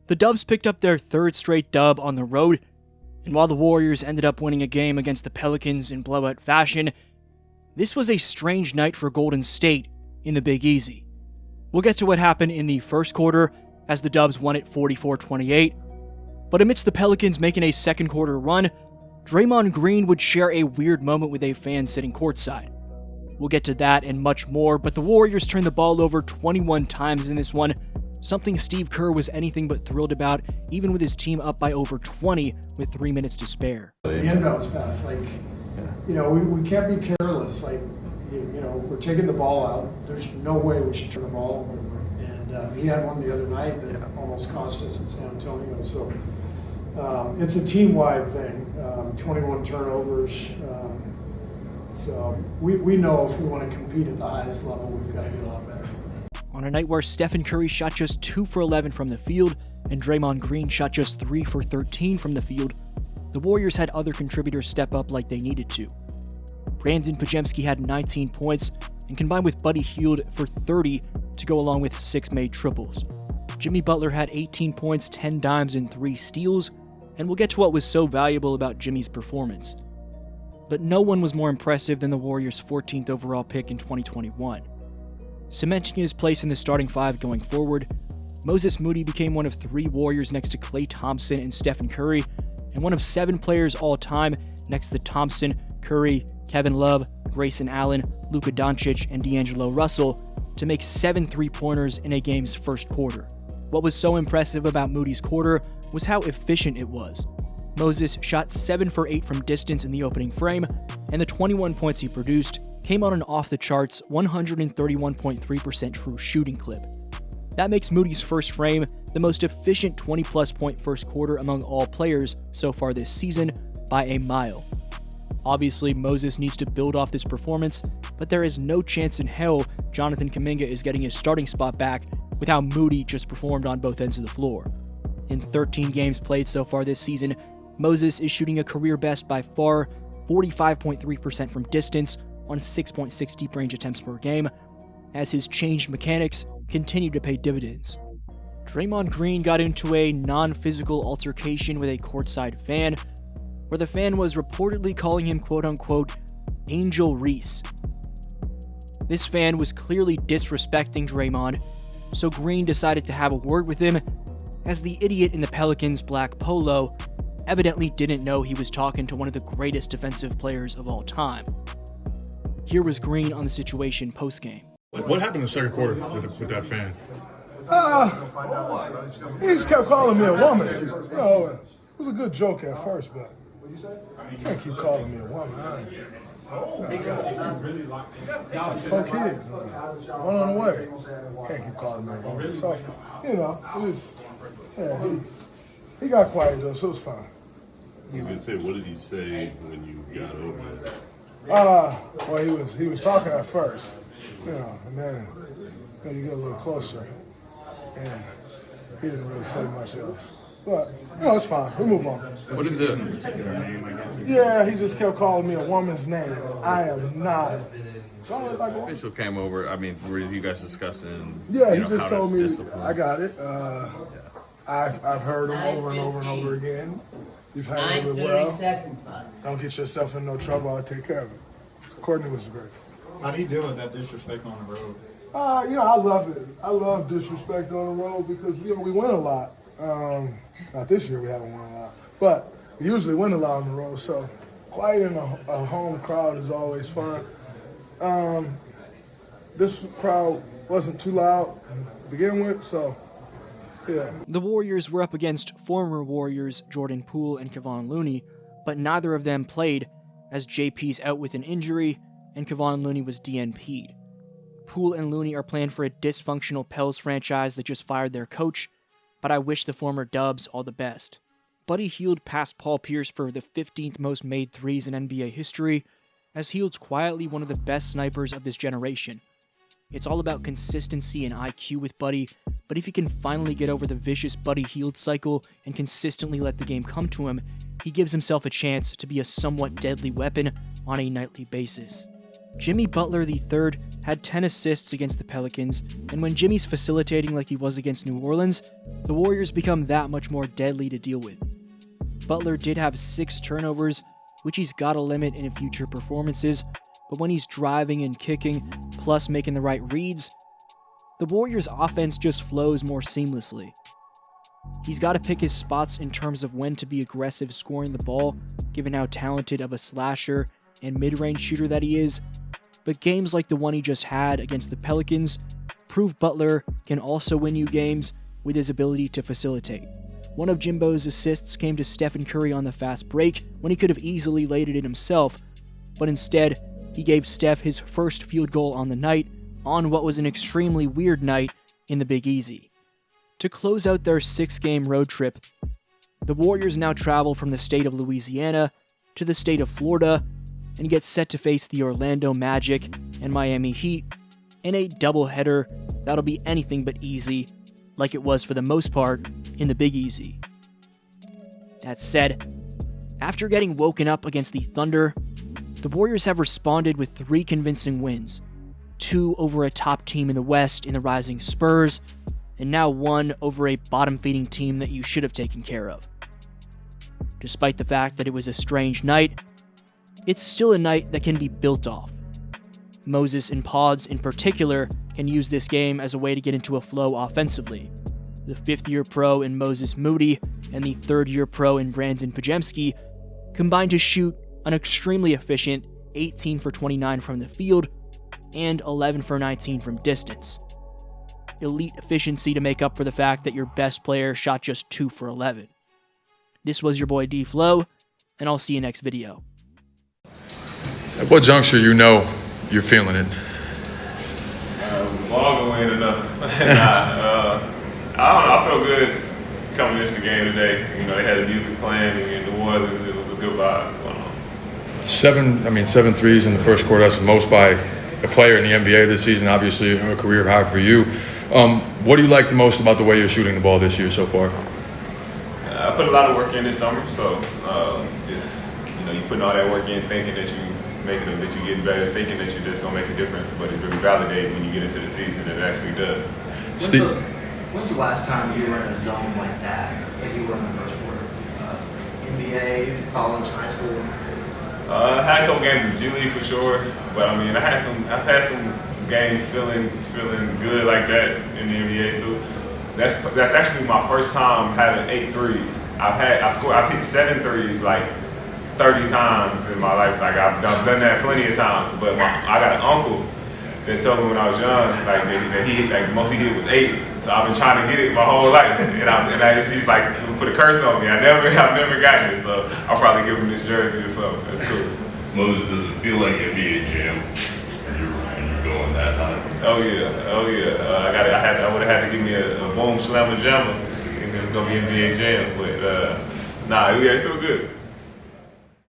The Dubs picked up their third straight dub on the road, and while the Warriors ended up winning a game against the Pelicans in blowout fashion, this was a strange night for Golden State in the Big Easy. We'll get to what happened in the first quarter as the Dubs won it 44-28, but amidst the Pelicans making a second quarter run, Draymond Green would share a weird moment with a fan sitting courtside. We'll get to that and much more, but the Warriors turned the ball over 21 times in this one, something Steve Kerr was anything but thrilled about, even with his team up by over 20 with 3 minutes to spare. The inbounds pass, we can't be careless. We're taking the ball out. There's no way we should turn the ball over. And he had one the other night that almost cost us in San Antonio. So it's a team-wide thing. 21 turnovers. So we know if we want to compete at the highest level, we've got to get a lot better. On a night where Stephen Curry shot just 2 for 11 from the field and Draymond Green shot just 3 for 13 from the field, the Warriors had other contributors step up like they needed to. Brandon Podziemski had 19 points and combined with Buddy Hield for 30 to go along with 6 made triples. Jimmy Butler had 18 points, 10 dimes, and 3 steals, and we'll get to what was so valuable about Jimmy's performance. But no one was more impressive than the Warriors' 14th overall pick in 2021. Cementing his place in the starting 5 going forward, Moses Moody became one of 3 Warriors next to Klay Thompson and Stephen Curry, and one of 7 players all time next to Thompson, Curry, Kevin Love, Grayson Allen, Luka Doncic, and D'Angelo Russell to make 7 3-pointers in a game's first quarter. What was so impressive about Moody's quarter was how efficient it was. Moses shot 7 for 8 from distance in the opening frame, and the 21 points he produced came on an off-the-charts 131.3% true shooting clip. That makes Moody's first frame the most efficient 20-plus point first quarter among all players so far this season by a mile. Obviously, Moses needs to build off this performance, but there is no chance in hell Jonathan Kuminga is getting his starting spot back with how Moody just performed on both ends of the floor. In 13 games played so far this season, Moses is shooting a career best by far, 45.3% from distance on 6.6 deep range attempts per game, as his changed mechanics continue to pay dividends. Draymond Green got into a non-physical altercation with a courtside fan, where the fan was reportedly calling him quote-unquote Angel Reese. This fan was clearly disrespecting Draymond, so Green decided to have a word with him, as the idiot in the Pelicans' black polo evidently didn't know he was talking to one of the greatest defensive players of all time. Here was Green on the situation post-game. What happened in the second quarter with that fan? He just kept calling me a woman. It was a good joke at first, but you can't keep calling me a woman. Fuck kids. One on the way. Can't keep calling me a woman. So, he got quiet though, so it was fine. You can say, what did he say when you got over it? Well, he was talking at first, and then you get a little closer, and he didn't really say much else. But it's fine. We move on. What is the particular name, I guess? Yeah, he just kept calling me a woman's name. I am not. Official came over. I mean, were you guys discussing? Yeah, he just told me I got it. I've heard him over and over and over again. You've handled it well. Don't get yourself in no trouble. I'll take care of it. So Courtney was great. How do you deal with that disrespect on the road? I love it. I love disrespect on the road because we win a lot. Not this year, we haven't won a lot, but we usually win a lot on the road. So quiet in a home crowd is always fun. This crowd wasn't too loud to begin with, so. Yeah. The Warriors were up against former Warriors Jordan Poole and Kevon Looney, but neither of them played as JP's out with an injury and Kevon Looney was DNP'd. Poole and Looney are playing for a dysfunctional Pels franchise that just fired their coach, but I wish the former Dubs all the best. Buddy Hield passed Paul Pierce for the 15th most made threes in NBA history, as Hield's quietly one of the best snipers of this generation. It's all about consistency and IQ with Buddy, but if he can finally get over the vicious Buddy Hield cycle and consistently let the game come to him, he gives himself a chance to be a somewhat deadly weapon on a nightly basis. Jimmy Butler III had 10 assists against the Pelicans, and when Jimmy's facilitating like he was against New Orleans, the Warriors become that much more deadly to deal with. Butler did have 6 turnovers, which he's got to limit in future performances, but when he's driving and kicking, plus making the right reads, the Warriors' offense just flows more seamlessly. He's got to pick his spots in terms of when to be aggressive scoring the ball, given how talented of a slasher and mid-range shooter that he is, but games like the one he just had against the Pelicans prove Butler can also win you games with his ability to facilitate. One of Jimbo's assists came to Stephen Curry on the fast break when he could have easily laid it in himself, but instead, he gave Steph his first field goal on the night on what was an extremely weird night in the Big Easy. To close out their 6-game road trip, the Warriors now travel from the state of Louisiana to the state of Florida and get set to face the Orlando Magic and Miami Heat in a doubleheader that'll be anything but easy, like it was for the most part in the Big Easy. That said, after getting woken up against the Thunder, the Warriors have responded with 3 convincing wins, 2 over a top team in the West in the Rising Spurs, and now 1 over a bottom-feeding team that you should have taken care of. Despite the fact that it was a strange night, it's still a night that can be built off. Moses and Pods in particular can use this game as a way to get into a flow offensively. The 5th-year pro in Moses Moody and the 3rd-year pro in Brandon Pajemski combine to shoot an extremely efficient 18 for 29 from the field and 11 for 19 from distance. Elite efficiency to make up for the fact that your best player shot just 2 for 11. This was your boy D-Flow, and I'll see you next video. At what juncture you know you're feeling it? Ball gonna win enough. I don't know. I feel good coming into the game today. You know, they had the music playing and the Warriors. It was a good vibe going on. 7 threes in the first quarter. That's the most by a player in the NBA this season. Obviously, a career high for you. What do you like the most about the way you're shooting the ball this year so far? I put a lot of work in this summer, so you putting all that work in, thinking that you you're getting better, thinking that you're just gonna make a difference, but it's really validated when you get into the season that it actually does. When's the last time you were in a zone like that, like you were in the first quarter? NBA, college, high school? I had a couple games in G League for sure, but I mean, I've had some games feeling good like that in the NBA too. That's actually my first time having 8 threes. I've hit 7 threes like 30 times in my life. Like I've done that plenty of times. But I got an uncle that told me when I was young, like that he hit, like most he hit was 8. So I've been trying to get it my whole life, and he's like put a curse on me. I've never gotten it, so I'll probably give him this jersey or something. That's cool. Moses, does it feel like NBA Jam when you're going that high? Oh yeah. I would have had to give me a boom slammer jammer, and it was gonna be NBA Jam. But it feel good.